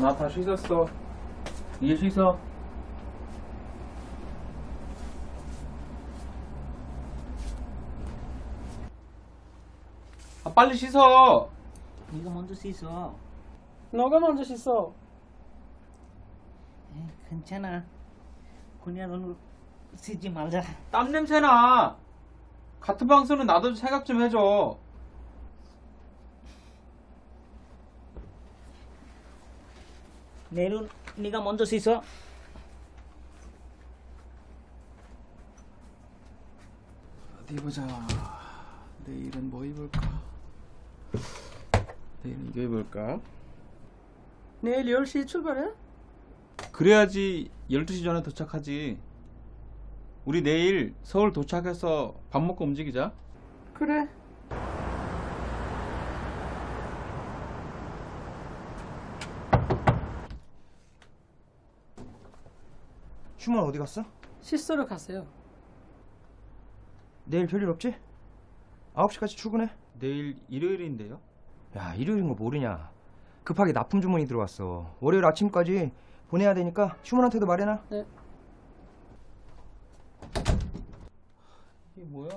나 다 씻었어. 이제 씻어. 아, 빨리 씻어. 네가 먼저 씻어. 너가 먼저 씻어. 에이, 괜찮아. 그냥 오늘 씻지 말자. 땀 냄새나. 같은 방송은 나도 생각 좀 해줘. 내일은 네가 먼저 씻어. 어디 보자. 내일은 뭐 입을까? 내일은 이거 입을까? 내일 10시에 출발해? 그래야지 12시 전에 도착하지. 우리 내일 서울 도착해서 밥 먹고 움직이자. 그래. 슈먼 어디 갔어? 씻으러 가세요. 내일 별일 없지? 9시까지 출근해. 내일 일요일인데요? 야, 일요일인 거 모르냐? 급하게 납품 주문이 들어왔어. 월요일 아침까지 보내야 되니까 슈먼한테도 말해놔. 네. 이게 뭐야?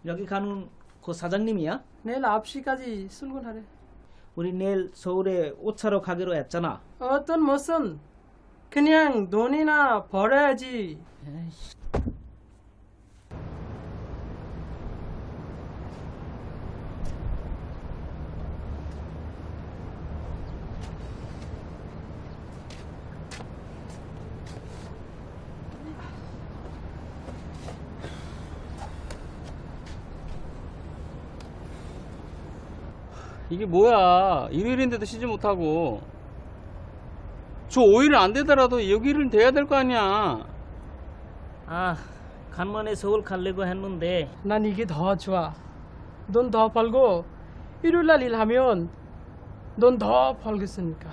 여기 가는 그 사장님이야? 내일 9시까지 출근하래. 우리 내일 서울에 옷 사러 가기로 했잖아. 어떤 무슨 그냥 돈이나 벌어야지. 에이씨. 이게 뭐야? 일요일인데도 쉬지 못하고. 저 5일은 안 되더라도 6일은 돼야 될 거 아니야. 아, 간만에 서울 가려고 했는데 난 이게 더 좋아. 돈 더 벌고 일요일 날 일하면 돈 더 벌겠으니까.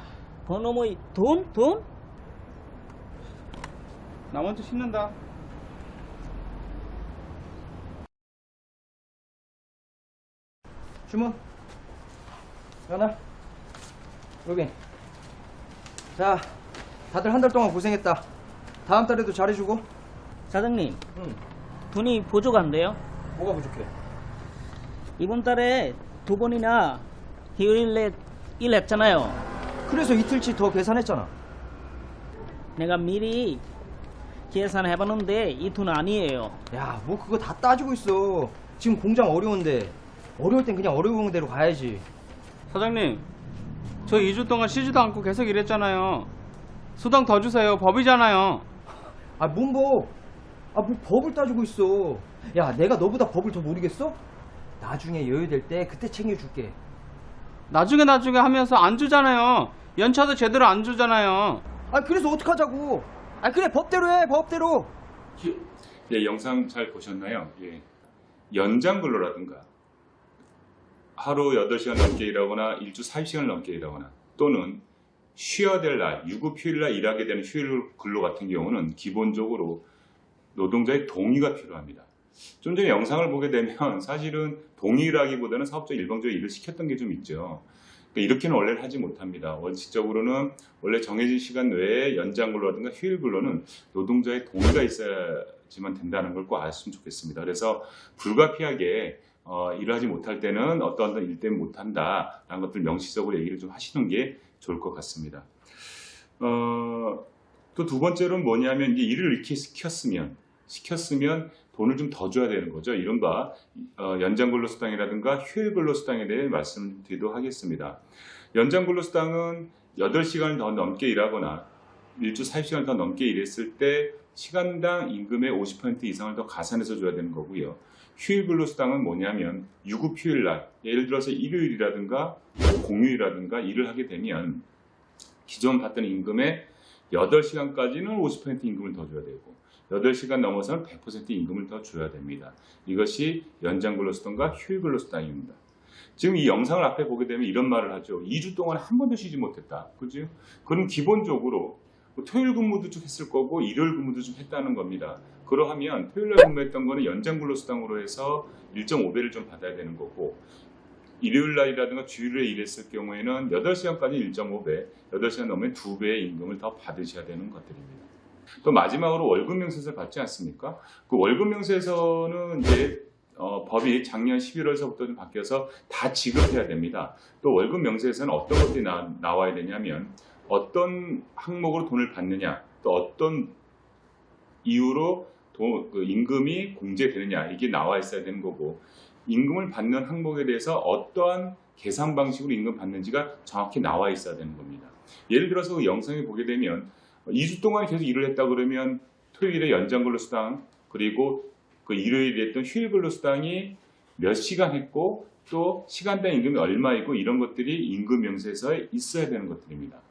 번호뭐 돈? 돈? 나 먼저 씻는다. 슈먼, 연아, 로빈. 자, 다들 한 달 동안 고생했다. 다음 달에도 잘해주고. 사장님, 응. 돈이 부족한데요? 뭐가 부족해? 이번 달에 2번이나 휴일에 일했잖아요. 그래서 이틀치 더 계산했잖아. 내가 미리 계산해봤는데 이 돈 아니에요. 야, 뭐 그거 다 따지고 있어. 지금 공장 어려운데. 어려울 땐 그냥 어려운 대로 가야지. 사장님, 저 2주 동안 쉬지도 않고 계속 일했잖아요. 수당 더 주세요. 법이잖아요. 아, 뭔 법? 아, 뭐 법을 따지고 있어. 야, 내가 너보다 법을 더 모르겠어? 나중에 여유될 때 그때 챙겨줄게. 나중에 하면서 안 주잖아요. 연차도 제대로 안 주잖아요. 아, 그래서 어떡하자고. 아, 그래, 법대로 해, 법대로. 예, 영상 잘 보셨나요? 예. 연장 근로라든가 하루 8시간 넘게 일하거나 일주 40시간을 넘게 일하거나 또는 쉬어야 될 날, 유급 휴일날 일하게 되는 휴일 근로 같은 경우는 기본적으로 노동자의 동의가 필요합니다. 좀 전에 영상을 보게 되면 사실은 동의라기보다는 사업자 일방적으로 일을 시켰던 게 좀 있죠. 그러니까 이렇게는 원래는 하지 못합니다. 원칙적으로는 원래 정해진 시간 외에 연장 근로라든가 휴일 근로는 노동자의 동의가 있어야지만 된다는 걸 꼭 아셨으면 좋겠습니다. 그래서 불가피하게 일을 하지 못할 때는 어떤 일 때문에 못한다라는 것들 명시적으로 얘기를 좀 하시는 게 좋을 것 같습니다. 또 두 번째로는 뭐냐면 이제 일을 이렇게 시켰으면 돈을 좀 더 줘야 되는 거죠. 이른바 연장 근로수당이라든가 휴일 근로수당에 대해 말씀드리도록 하겠습니다. 연장 근로수당은 8시간을 더 넘게 일하거나 일주 40시간을 더 넘게 일했을 때 시간당 임금의 50% 이상을 더 가산해서 줘야 되는 거고요. 휴일 근로수당은 뭐냐면 유급 휴일날, 예를 들어서 일요일이라든가 공휴일이라든가 일을 하게 되면 기존 받던 임금의 8시간까지는 50% 임금을 더 줘야 되고 8시간 넘어서는 100% 임금을 더 줘야 됩니다. 이것이 연장 근로수당과 휴일 근로수당입니다. 지금 이 영상을 앞에 보게 되면 이런 말을 하죠. 2주 동안 한 번도 쉬지 못했다. 그죠? 그럼 기본적으로 뭐 토요일 근무도 좀 했을 거고 일요일 근무도 좀 했다는 겁니다. 그러하면 토요일 날 근무했던 거는 연장 근로수당으로 해서 1.5배를 좀 받아야 되는 거고 일요일 날이라든가 주일에 일했을 경우에는 8시간까지 1.5배, 8시간 넘으면 2배의 임금을 더 받으셔야 되는 것들입니다. 또 마지막으로 월급 명세서를 받지 않습니까? 그 월급 명세서는 이제 법이 작년 11월서부터 좀 바뀌어서 다 지급해야 됩니다. 또 월급 명세서는 어떤 것들이 나와야 되냐면 어떤 항목으로 돈을 받느냐, 또 어떤 이유로 그 임금이 공제되느냐 이게 나와 있어야 되는 거고 임금을 받는 항목에 대해서 어떠한 계산 방식으로 임금 받는지가 정확히 나와 있어야 되는 겁니다. 예를 들어서 그 영상에 보게 되면 2주 동안 계속 일을 했다 그러면 토요일에 연장 근로수당 그리고 그 일요일에 했던 휴일 근로수당이 몇 시간 했고 또 시간당 임금이 얼마이고 이런 것들이 임금 명세서에 있어야 되는 것들입니다.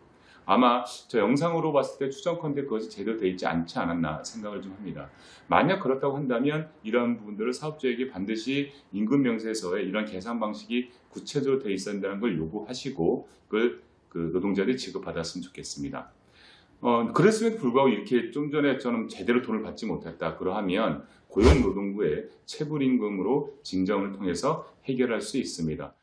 아마 저 영상으로 봤을 때 추정컨대 그것이 제대로 되어 있지 않지 않았나 생각을 좀 합니다. 만약 그렇다고 한다면 이런 부분들을 사업주에게 반드시 임금 명세서에 이런 계산 방식이 구체적으로 되어 있어야 한다는 걸 요구하시고 그 노동자들이 지급받았으면 좋겠습니다. 그랬음에도 불구하고 이렇게 좀 전에 저는 제대로 돈을 받지 못했다. 그러하면 고용노동부의 체불임금으로 징정을 통해서 해결할 수 있습니다.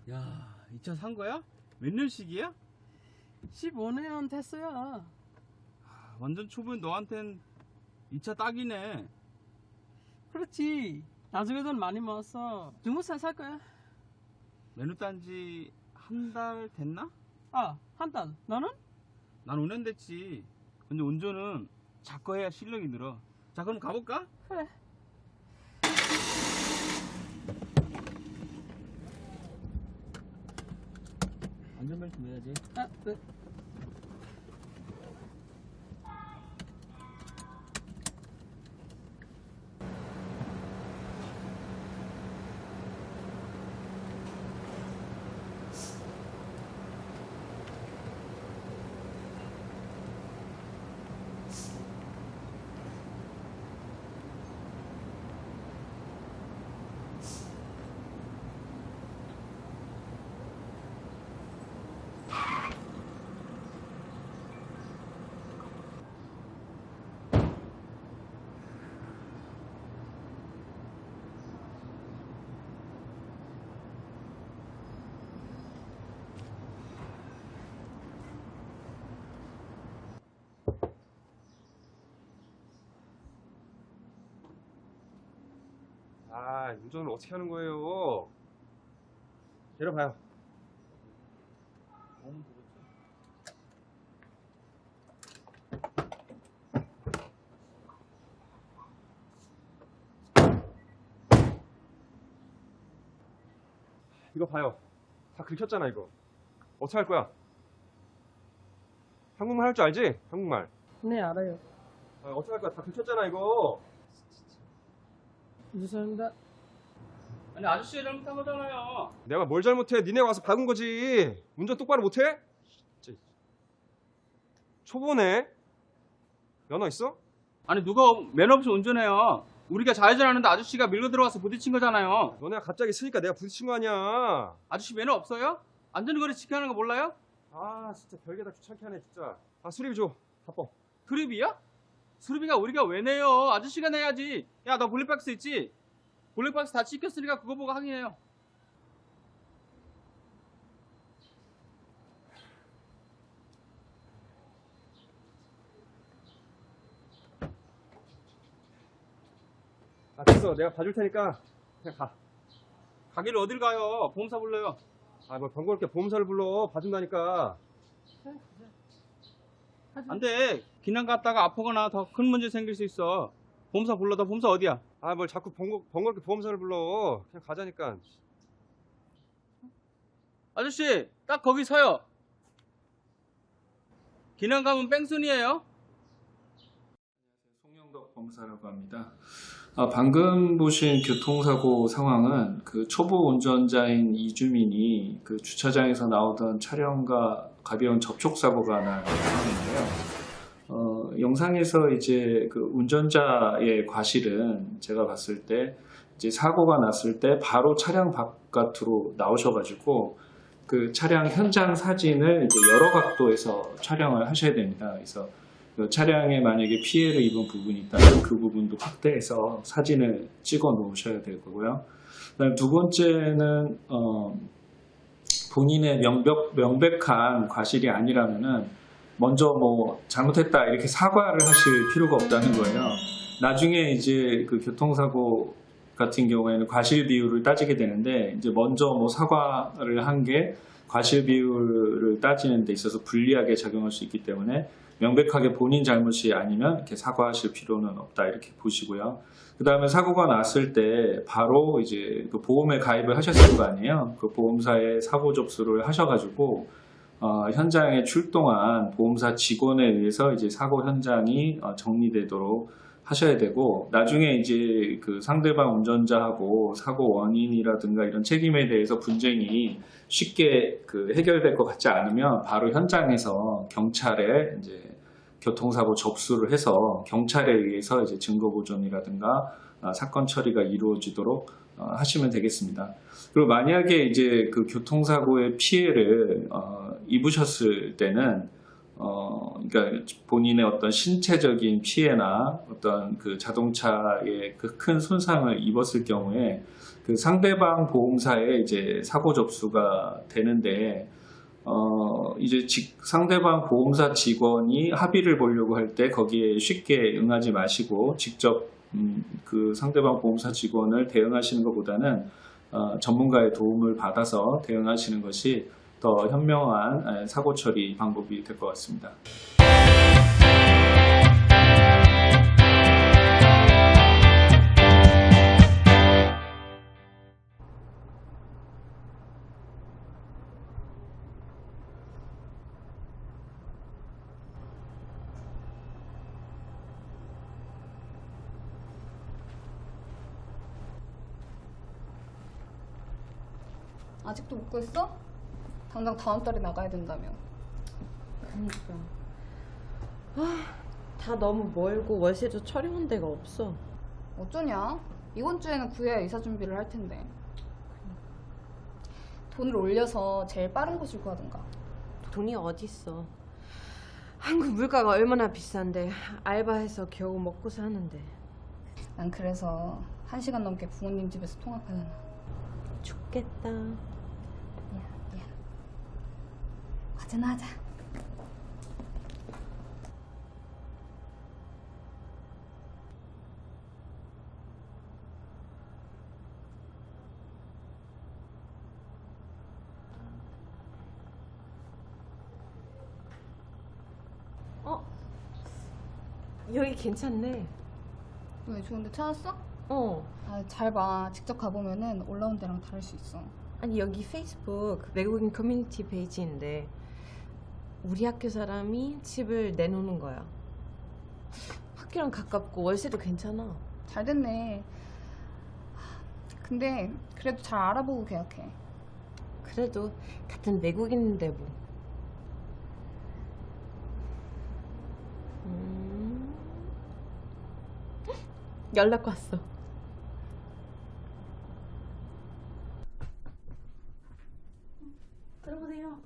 야, 이 차 산 거야? 몇 년식이야? 15년 됐어요. 완전 초보인 너한텐 이 차 딱이네. 그렇지. 나중에 돈 많이 모았어. 중고차 살 거야. 메뉴 딴지 한 달 됐나? 아, 한 달. 너는? 난 5년 됐지. 근데 운전은 자꾸 해야 실력이 늘어. 자, 그럼 가볼까? 그래. 안전벨트 매야지. 아, 네. 아, 운전을 어떻게 하는 거예요? 내려봐요. 이거 봐요. 다 긁혔잖아, 이거. 어떻게 할 거야? 한국말 할 줄 알지? 한국말. 네, 알아요. 아, 어떻게 할 거야? 다 긁혔잖아, 이거. 죄송합니다. 아니, 아저씨가 잘못한 거잖아요. 내가 뭘 잘못해? 니네 와서 박은 거지. 운전 똑바로 못해? 진짜. 초보네. 면허 있어? 아니, 누가 매너 없이 운전해요. 우리가 좌회전하는데 아저씨가 밀고 들어가서 부딪힌 거잖아요. 너네가 갑자기 쓰니까 내가 부딪힌 거 아니야. 아저씨 매너 없어요? 안전거리 지켜야 하는 거 몰라요? 아, 진짜 별게 다 귀찮게 하네, 진짜. 아, 수리비 줘. 바빠. 수리비야? 수리비가 우리가 왜 내요? 아저씨가 내야지. 야, 너 블랙박스 있지? 블랙박스 다 찍혔으니까 그거 보고 확인해요. 아, 됐어. 내가 봐줄 테니까 그냥 가. 가기를 어딜 가요? 보험사 불러요. 아, 뭐 번거롭게 보험사를 불러. 봐준다니까. 안 돼. 기난 갔다가 아프거나 더 큰 문제 생길 수 있어. 보험사 불러. 너 보험사 어디야? 아, 뭘 자꾸 번거롭게 보험사를 불러. 그냥 가자니까. 아저씨, 딱 거기 서요. 기난 가면 뺑순이에요. 이성덕 검사라고 합니다. 방금 보신 교통사고 상황은 그 초보 운전자인 이주민이 그 주차장에서 나오던 차량과 가벼운 접촉사고가 난 상황인데요. 영상에서 이제 그 운전자의 과실은 제가 봤을 때 이제 사고가 났을 때 바로 차량 바깥으로 나오셔가지고 그 차량 현장 사진을 이제 여러 각도에서 촬영을 하셔야 됩니다. 그래서 그 차량에 만약에 피해를 입은 부분이 있다면 그 부분도 확대해서 사진을 찍어 놓으셔야 될 거고요. 그다음 두 번째는 본인의 명백한 과실이 아니라면은 먼저 뭐 잘못했다 이렇게 사과를 하실 필요가 없다는 거예요. 나중에 이제 그 교통사고 같은 경우에는 과실 비율을 따지게 되는데 이제 먼저 뭐 사과를 한 게 과실 비율을 따지는 데 있어서 불리하게 작용할 수 있기 때문에 명백하게 본인 잘못이 아니면 이렇게 사과하실 필요는 없다 이렇게 보시고요. 그 다음에 사고가 났을 때 바로 이제 그 보험에 가입을 하셨을 거 아니에요. 그 보험사에 사고 접수를 하셔가지고 현장에 출동한 보험사 직원에 의해서 이제 사고 현장이 정리되도록 하셔야 되고, 나중에 이제 그 상대방 운전자하고 사고 원인이라든가 이런 책임에 대해서 분쟁이 쉽게 그 해결될 것 같지 않으면 바로 현장에서 경찰에 이제 교통사고 접수를 해서 경찰에 의해서 이제 증거 보존이라든가 사건 처리가 이루어지도록 하시면 되겠습니다. 그리고 만약에 이제 그 교통사고의 피해를 입으셨을 때는 그러니까 본인의 어떤 신체적인 피해나 어떤 그 자동차에 그 큰 손상을 입었을 경우에 그 상대방 보험사에 이제 사고 접수가 되는데 이제 상대방 보험사 직원이 합의를 보려고 할 때 거기에 쉽게 응하지 마시고 직접 그 상대방 보험사 직원을 대응하시는 것보다는 전문가의 도움을 받아서 대응하시는 것이 더 현명한 사고 처리 방법이 될 것 같습니다. 아직도 못 구했어? 당장 다음 달에 나가야 된다며. 그러니까 다 너무 멀고 월세도 촬영한 데가 없어. 어쩌냐? 이번 주에는 구해야 이사 준비를 할 텐데. 돈을 올려서 제일 빠른 곳을 구하든가. 돈이 어딨어. 한국 물가가 얼마나 비싼데 알바해서 겨우 먹고 사는데. 난 그래서 1시간 넘게 부모님 집에서 통학하잖아. 죽겠다. 미안. 과제나 하자. 여기 괜찮네. 왜 좋은데 찾았어? 잘 봐. 직접 가보면은 올라온 데랑 다를 수 있어. 아니 여기 페이스북 외국인 커뮤니티 페이지인데 우리 학교 사람이 집을 내놓는 거야. 학교랑 가깝고 월세도 괜찮아. 잘 됐네. 근데 그래도 잘 알아보고 계약해. 그래도 같은 외국인인데 뭐. 연락 왔어. 들어보세요.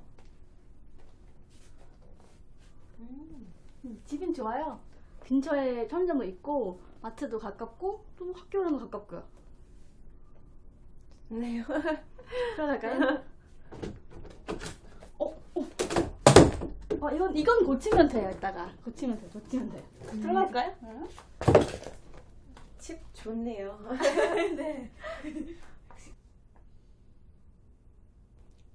집은 좋아요. 근처에 편의점도 있고 마트도 가깝고 또 학교랑도 가깝고요. 네. 들어갈까요? 이건 고치면 돼요. 이따가 고치면 돼요. 들어갈까요? 집 좋네요. 네.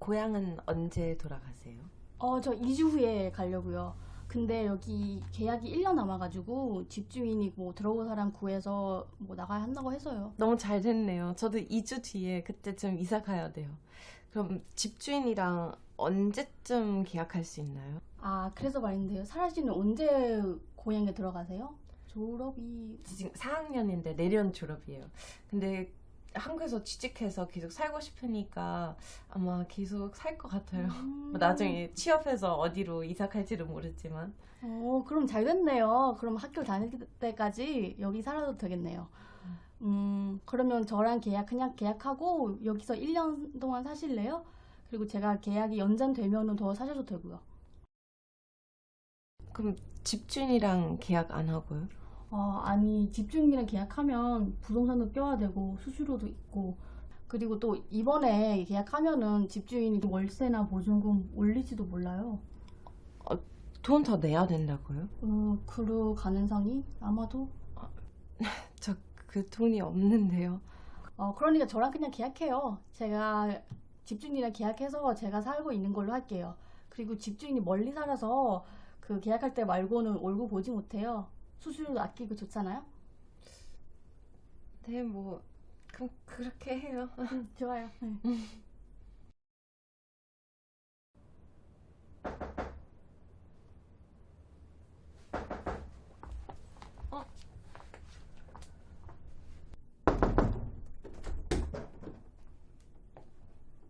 고향은 언제 돌아가세요? 저 2주 후에 가려고요. 근데 여기 계약이 1년 남아가지고 집주인이 뭐 들어올 사람 구해서 뭐 나가야 한다고 해서요. 너무 잘 됐네요. 저도 2주 뒤에 그때쯤 이사 가야 돼요. 그럼 집주인이랑 언제쯤 계약할 수 있나요? 그래서 말인데요. 사라 씨는 언제 고향에 들어가세요? 졸업이 지금 4학년인데 내년 졸업이에요. 근데 한국에서 취직해서 계속 살고 싶으니까 아마 계속 살 것 같아요. 나중에 취업해서 어디로 이사 갈지는 모르지만. 그럼 잘 됐네요. 그럼 학교 다닐 때까지 여기 살아도 되겠네요. 그러면 저랑 그냥 계약하고 여기서 1년 동안 사실래요? 그리고 제가 계약이 연장되면은 더 사셔도 되고요. 그럼 집주인이랑 계약 안 하고요? 아니, 집주인이랑 계약하면 부동산도 껴야 되고 수수료도 있고, 그리고 또 이번에 계약하면은 집주인이 월세나 보증금 올릴지도 몰라요. 돈 더 내야 된다고요? 그럴 가능성이 아마도. 저 그 돈이 없는데요. 그러니까 저랑 그냥 계약해요. 제가 집주인이랑 계약해서 제가 살고 있는 걸로 할게요. 그리고 집주인이 멀리 살아서 그 계약할 때 말고는 얼굴 보지 못해요. 수수료도 아끼고 좋잖아요. 네, 뭐 그럼 그렇게 해요. 좋아요. 네.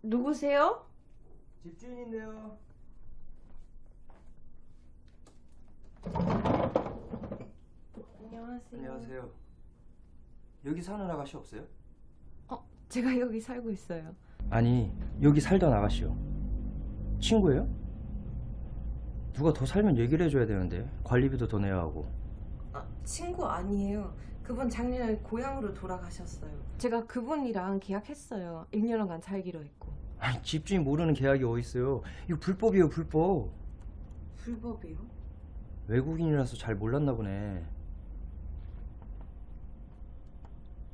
누구세요? 집주인인데요. 안녕하세요. 안녕하세요. 여기 사는 아가씨 없어요? 제가 여기 살고 있어요. 아니, 여기 살던 아가씨요. 친구예요? 누가 더 살면 얘기를 해줘야 되는데 관리비도 더 내야 하고. 친구 아니에요. 그분 작년에 고향으로 돌아가셨어요. 제가 그분이랑 계약했어요. 1년간 살기로 했고. 아니, 집주인 모르는 계약이 어딨어요. 이거 불법이에요, 불법. 불법이요? 외국인이라서 잘 몰랐나 보네.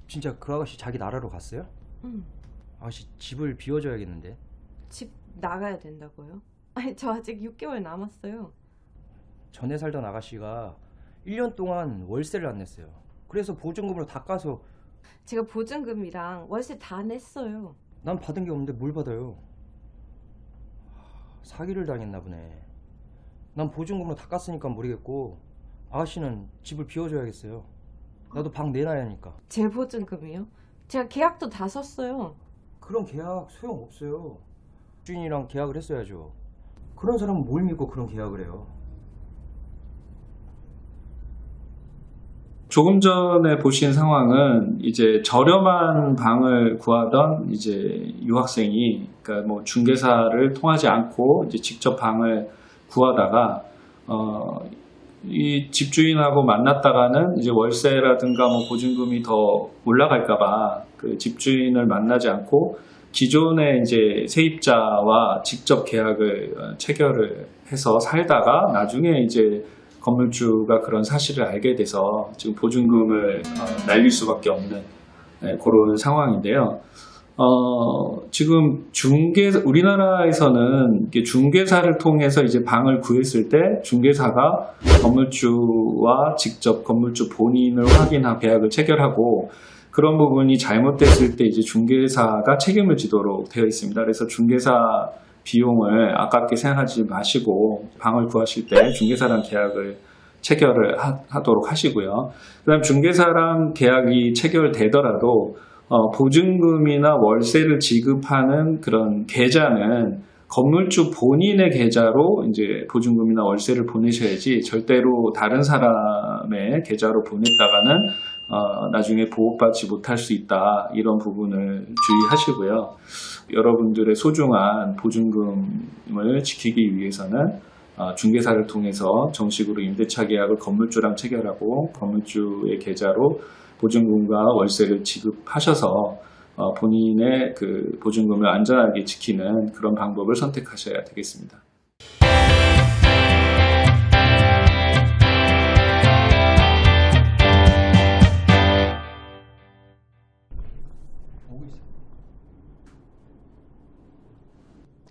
진짜 그 아가씨 자기 나라로 갔어요? 응. 아가씨 집을 비워줘야겠는데. 집 나가야 된다고요? 아니, 저 아직 6개월 남았어요. 전에 살던 아가씨가 1년 동안 월세를 안 냈어요. 그래서 보증금으로 다 까서. 제가 보증금이랑 월세 다 냈어요. 난 받은 게 없는데 뭘 받아요? 사기를 당했나 보네. 난 보증금으로 다 깠으니까 모르겠고 아가씨는 집을 비워줘야겠어요. 나도 방 내놔야 하니까. 제 보증금이요? 제가 계약도 다 썼어요. 그런 계약 소용없어요. 주인이랑 계약을 했어야죠. 그런 사람은 뭘 믿고 그런 계약을 해요? 조금 전에 보신 상황은 이제 저렴한 방을 구하던 이제 유학생이, 그러니까 뭐 중개사를 통하지 않고 이제 직접 방을 구하다가 이 집주인하고 만났다가는 이제 월세라든가 뭐 보증금이 더 올라갈까봐 그 집주인을 만나지 않고 기존의 이제 세입자와 직접 계약을 체결을 해서 살다가 나중에 이제 건물주가 그런 사실을 알게 돼서 지금 보증금을 날릴 수밖에 없는 그런 상황인데요. 지금 우리나라에서는 중개사를 통해서 이제 방을 구했을 때 중개사가 건물주와 직접 건물주 본인을 확인하고 계약을 체결하고 그런 부분이 잘못됐을 때 이제 중개사가 책임을 지도록 되어 있습니다. 그래서 중개사 비용을 아깝게 생각하지 마시고 방을 구하실 때 중개사랑 계약을 체결을 하도록 하시고요. 그 다음 중개사랑 계약이 체결되더라도 보증금이나 월세를 지급하는 그런 계좌는 건물주 본인의 계좌로 이제 보증금이나 월세를 보내셔야지 절대로 다른 사람의 계좌로 보냈다가는 나중에 보호받지 못할 수 있다. 이런 부분을 주의하시고요. 여러분들의 소중한 보증금을 지키기 위해서는 중개사를 통해서 정식으로 임대차 계약을 건물주랑 체결하고 건물주의 계좌로 보증금과 월세를 지급하셔서 본인의 그 보증금을 안전하게 지키는 그런 방법을 선택하셔야 되겠습니다.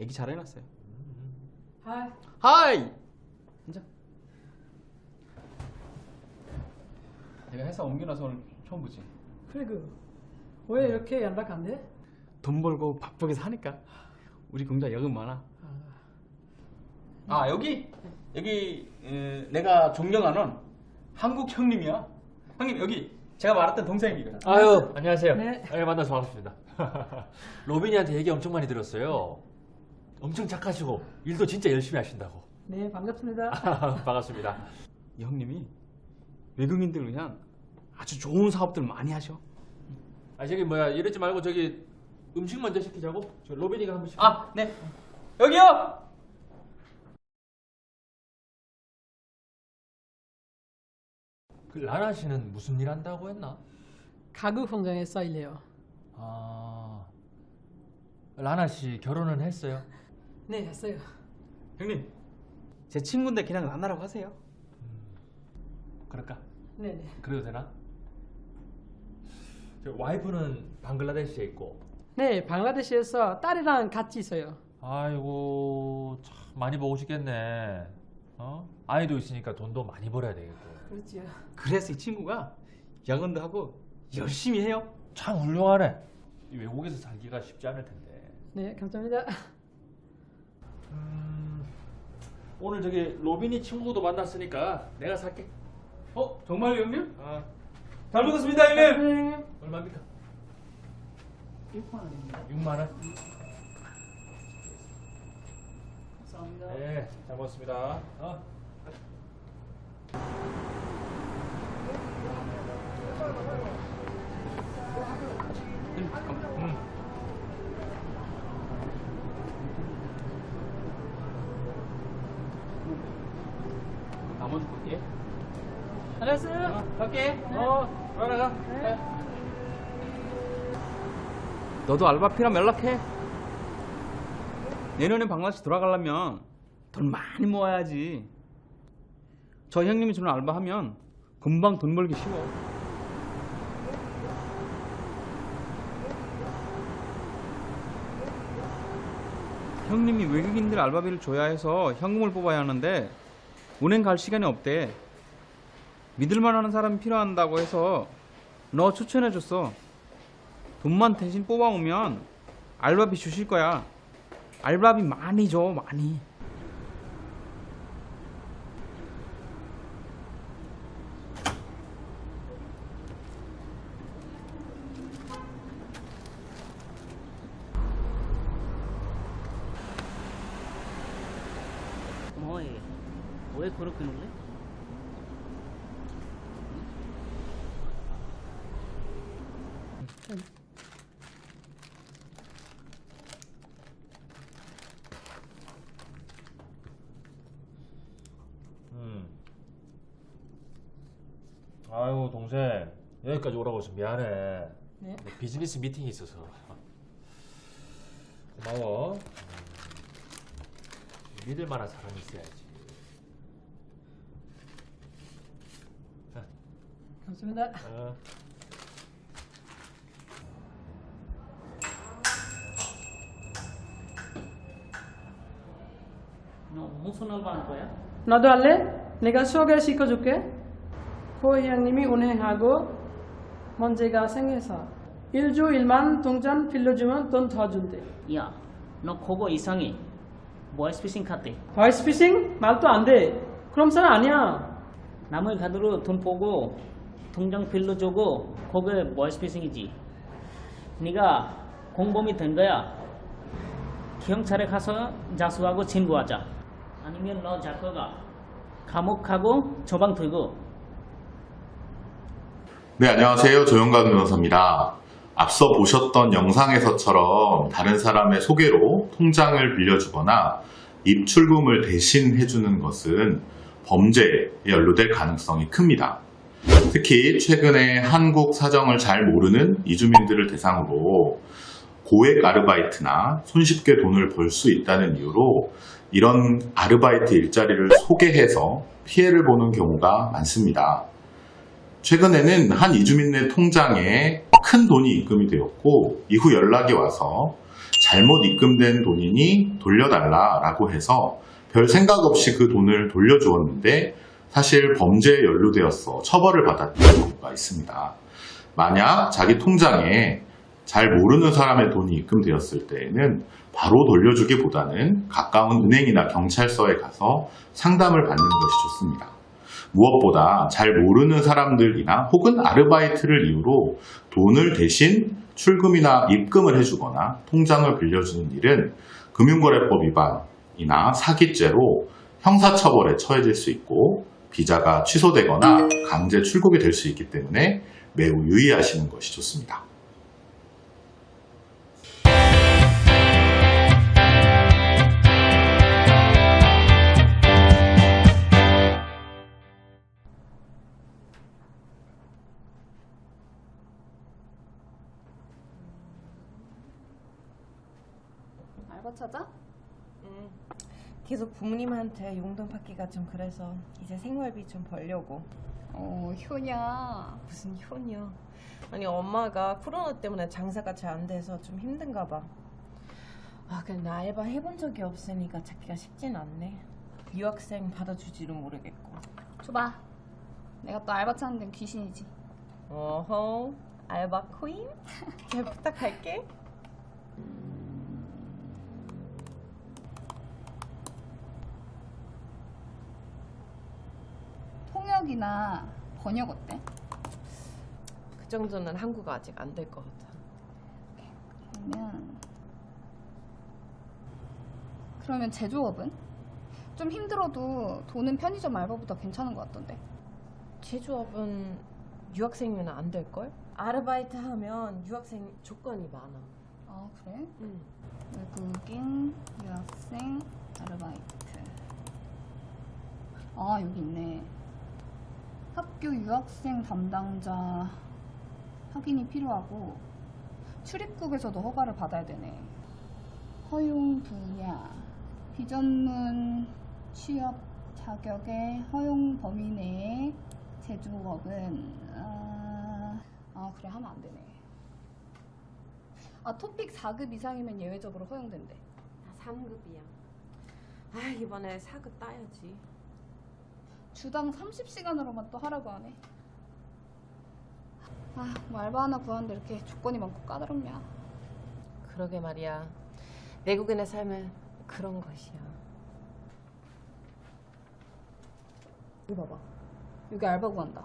얘기 잘 해놨어요. 하이. 하이! 앉아. 내가 회사 옮겨놔서 오늘 처음 보지. 그래, 왜 이렇게 연락한대? 돈 벌고 바쁘게 사니까. 우리 공장 여금 많아. 여기 내가 존경하는 한국 형님이야. 형님 여기 제가 말했던 동생이거든. 아유, 안녕하세요. 네. 만나서 반갑습니다. 로빈이한테 얘기 엄청 많이 들었어요. 엄청 착하시고 일도 진짜 열심히 하신다고. 네, 반갑습니다. 반갑습니다. 이 형님이 외국인들 그냥 아주 좋은 사업들 많이 하셔. 저기 뭐야 이러지 말고 저기 음식 먼저 시키자고. 저 로빈이가 한번 시켜. 아, 네. 여기요. 그 라나 씨는 무슨 일 한다고 했나? 가구 공장에서 일해요. 라나 씨 결혼은 했어요? 네, 했어요. 형님, 제 친구인데 그냥 라나라고 하세요. 그럴까? 네네. 그래도 되나? 저 와이프는 방글라데시에 있고. 네, 방글라데시에서 딸이랑 같이 있어요. 아이고 참 많이 보고 싶겠네. 아이도 있으니까 돈도 많이 벌어야 되겠고. 그렇지요. 그래서 이 친구가 야근도 하고 열심히 해요. 참 훌륭하네. 이 외국에서 살기가 쉽지 않을 텐데. 네, 감사합니다. 오늘 저기 로빈이 친구도 만났으니까 내가 살게. 정말요 형님? 잘 먹었습니다 형님. 네. 얼마입니까? 6만 원입니다. 6만 원. 감사합니다. 네, 잘 먹었습니다. 나머지 볼게. 안녕하세요. 갈게. 들어가. 네. 너도 알바 필요하면 연락해. 내년에 방글라데시 돌아가려면 돈 많이 모아야지. 저 형님이 주는 알바하면 금방 돈 벌기 쉬워. 형님이 외국인들 알바비를 줘야 해서 현금을 뽑아야 하는데 은행 갈 시간이 없대. 믿을만한 사람이 필요한다고 해서 너 추천해줬어. 돈만 대신 뽑아오면 알바비 주실 거야. 알바비 많이 줘, 많이. 뭐해? 왜 그렇게 놀래? 아유 동생 여기까지 오라고 해서 미안해. 네. 비즈니스 미팅이 있어서. 고마워. 믿을 만한 사람이 있어야지. 감사합니다. 너 무슨 알바 할 거야? 나도 할래? 내가 소개시켜줄게. 고희양님이 운행하고 문제가 생겨서 일주일만 동전 빌려주면 돈 더 준대. 야, 너 그거 이상해. 보이스피싱 같아. 보이스피싱? 말도 안 돼. 그럼 사람 아니야. 남의 카드로 돈 보고 통장 빌려주고 그게 보이스피싱이지. 네가 공범이 된 거야. 경찰에 가서 자수하고 신고하자. 아니면 너 잡혀가. 감옥 가고 처방 들고. 네, 안녕하세요. 조영관 변호사입니다. 앞서 보셨던 영상에서처럼 다른 사람의 소개로 통장을 빌려주거나 입출금을 대신 해주는 것은 범죄에 연루될 가능성이 큽니다. 특히 최근에 한국 사정을 잘 모르는 이주민들을 대상으로 고액 아르바이트나 손쉽게 돈을 벌 수 있다는 이유로 이런 아르바이트 일자리를 소개해서 피해를 보는 경우가 많습니다. 최근에는 한 이주민의 통장에 큰 돈이 입금이 되었고 이후 연락이 와서 잘못 입금된 돈이니 돌려달라라고 해서 별 생각 없이 그 돈을 돌려주었는데 사실 범죄에 연루되어서 처벌을 받았던 경우가 있습니다. 만약 자기 통장에 잘 모르는 사람의 돈이 입금되었을 때에는 바로 돌려주기보다는 가까운 은행이나 경찰서에 가서 상담을 받는 것이 좋습니다. 무엇보다 잘 모르는 사람들이나 혹은 아르바이트를 이유로 돈을 대신 출금이나 입금을 해주거나 통장을 빌려주는 일은 금융거래법 위반이나 사기죄로 형사처벌에 처해질 수 있고 비자가 취소되거나 강제 출국이 될 수 있기 때문에 매우 유의하시는 것이 좋습니다. 알바 찾아? 계속 부모님한테 용돈 받기가 좀 그래서 이제 생활비 좀 벌려고. 효냐. 무슨 효녀. 아니 엄마가 코로나 때문에 장사가 잘 안 돼서 좀 힘든가 봐. 근데 나 알바 해본 적이 없으니까 찾기가 쉽진 않네. 유학생 받아주지도 모르겠고. 줘봐. 내가 또 알바 찾는 데는 귀신이지. 어허, 알바 코인? 잘 부탁할게. 통역이나 번역 어때? 그 정도는 한국어 아직 안 될 것 같아. 그러면 제조업은? 좀 힘들어도 돈은 편의점 알바보다 괜찮은 것 같던데. 제조업은 유학생이면 안 될걸? 아르바이트 하면 유학생 조건이 많아. 아 그래? 응. 외국인 유학생 아르바이트. 아 여기 있네. 학교 유학생 담당자 확인이 필요하고 출입국에서도 허가를 받아야 되네. 허용 분야 비전문 취업 자격의 허용 범위 내의 제조업은 그래 하면 안 되네. 토픽 4급 이상이면 예외적으로 허용된대. 나 3급이야. 이번에 4급 따야지. 주당 30시간으로만 또 하라고 하네. 뭐 알바 하나 구하는데 이렇게 조건이 많고 까다롭냐. 그러게 말이야. 외국인의 삶은 그런 것이야. 이거 봐봐. 여기 알바 구한다.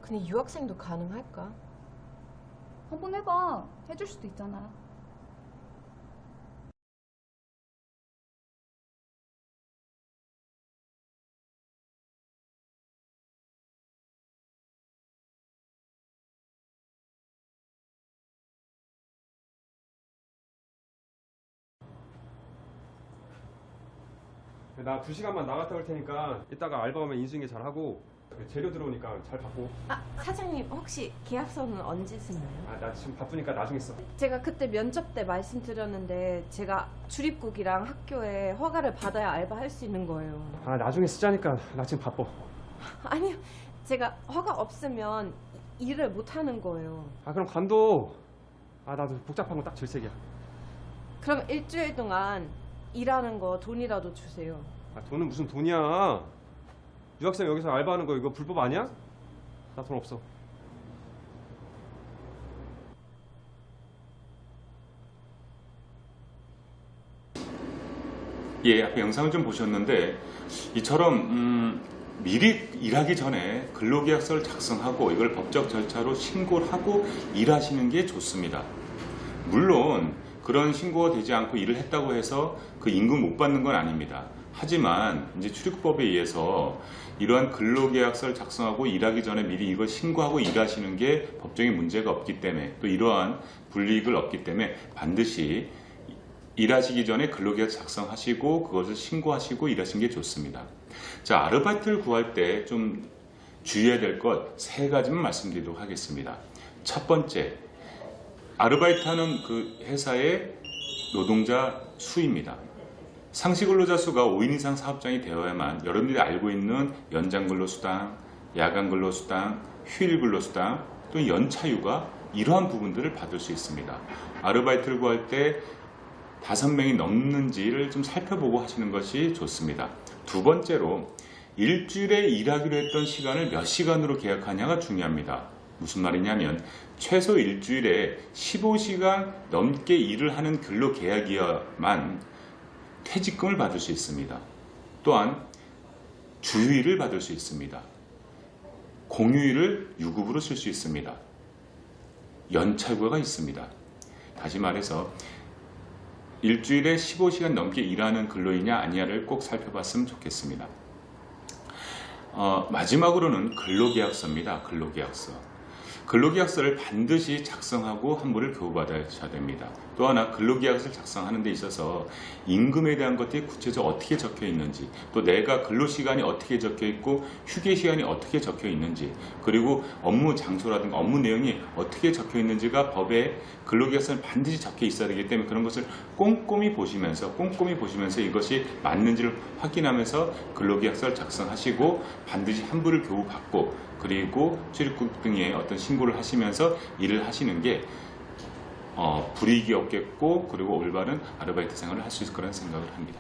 근데 유학생도 가능할까? 한번 해봐. 해줄 수도 있잖아. 나 2시간만 나갔다 올 테니까 이따가 알바 오면 인수인계 잘하고 재료 들어오니까 잘 받고. 사장님 혹시 계약서는 언제 쓰나요? 나 지금 바쁘니까 나중에 써. 제가 그때 면접 때 말씀드렸는데 제가 출입국이랑 학교에 허가를 받아야 알바할 수 있는 거예요. 나중에 쓰자니까 나 지금 바빠. 아니요. 제가 허가 없으면 일을 못 하는 거예요. 그럼 관둬. 나도 복잡한 거 딱 질색이야. 그럼 일주일 동안 일하는 거 돈이라도 주세요. 돈은 무슨 돈이야. 유학생 여기서 알바하는 거 이거 불법 아니야? 나 돈 없어. 앞에 영상을 좀 보셨는데 이처럼 미리 일하기 전에 근로계약서를 작성하고 이걸 법적 절차로 신고를 하고 일하시는 게 좋습니다. 물론 그런 신고가 되지 않고 일을 했다고 해서 그 임금 못 받는 건 아닙니다. 하지만 이제 출입국법에 의해서 이러한 근로계약서를 작성하고 일하기 전에 미리 이걸 신고하고 일하시는 게 법적인 문제가 없기 때문에 또 이러한 불이익을 얻기 때문에 반드시 일하시기 전에 근로계약 작성하시고 그것을 신고하시고 일하시는 게 좋습니다. 자, 아르바이트를 구할 때 좀 주의해야 될 것 3가지만 말씀드리도록 하겠습니다. 첫 번째, 아르바이트하는 그 회사의 노동자 수입니다. 상시 근로자 수가 5인 이상 사업장이 되어야만 여러분들이 알고 있는 연장 근로수당, 야간 근로수당, 휴일 근로수당, 또 연차휴가 이러한 부분들을 받을 수 있습니다. 아르바이트를 구할 때 5명이 넘는지를 좀 살펴보고 하시는 것이 좋습니다. 두 번째로 일주일에 일하기로 했던 시간을 몇 시간으로 계약하냐가 중요합니다. 무슨 말이냐면 최소 일주일에 15시간 넘게 일을 하는 근로계약이어야만 퇴직금을 받을 수 있습니다. 또한 주휴일을 받을 수 있습니다. 공휴일을 유급으로 쓸 수 있습니다. 연차휴가가 있습니다. 다시 말해서 일주일에 15시간 넘게 일하는 근로인이냐 아니냐를 꼭 살펴봤으면 좋겠습니다. 마지막으로는 근로계약서입니다. 근로계약서. 근로계약서를 반드시 작성하고 한부를 교부받아야 됩니다. 또 하나 근로계약서를 작성하는 데 있어서 임금에 대한 것들이 구체적으로 어떻게 적혀 있는지, 또 내가 근로시간이 어떻게 적혀 있고 휴게시간이 어떻게 적혀 있는지, 그리고 업무 장소라든가 업무 내용이 어떻게 적혀 있는지가 법에 근로계약서는 반드시 적혀 있어야 되기 때문에 그런 것을 꼼꼼히 보시면서 이것이 맞는지를 확인하면서 근로계약서를 작성하시고 반드시 한부를 교부받고 그리고 출입국 등의 어떤 신고를 하시면서 일을 하시는 게 불이익이 없겠고 그리고 올바른 아르바이트 생활을 할 수 있을 거라는 생각을 합니다.